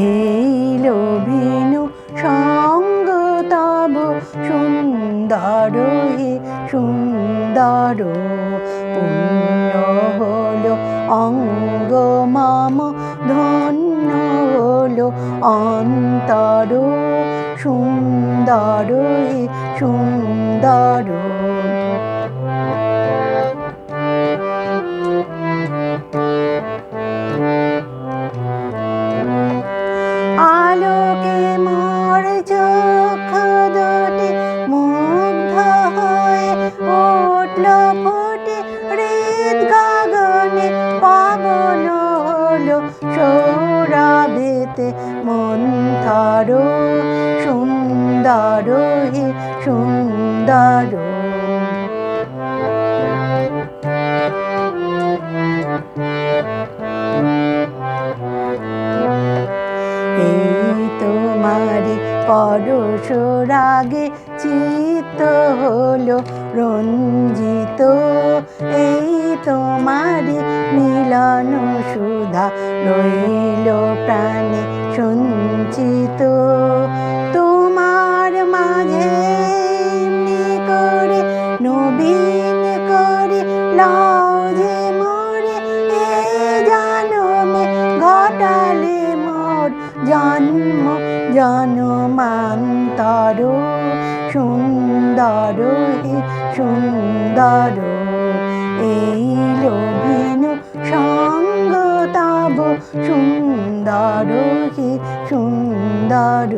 এই লোভিনু সঙ্গ তব সুন্দর হে সুন্দর, পুণ্য হলো অঙ্গ মম ধন্য হলো অন্তর, সুন্দর হে সুন্দর। আলোকে মোর চোখ দুটি মুগ্ধ হয়ে উঠল ফুটে, হৃদ গগনে পবন হলো সৌরভেতে মন্থর, সুন্দর হে সুন্দর। এই তোমারি পরশ রাগে চিত্ত হলো রঞ্জিত, এই তোমারি মিলন সুধা রইল প্রাণে সঞ্চিত। তোমার মাঝে এমনি করে নবীন করে লও যে মোরে, এ জনমে ঘটালে জন্ম জনমান্তর, সুন্দর হে সুন্দর। এই লোভিনু সঙ্গ তব সুন্দর হে সুন্দর।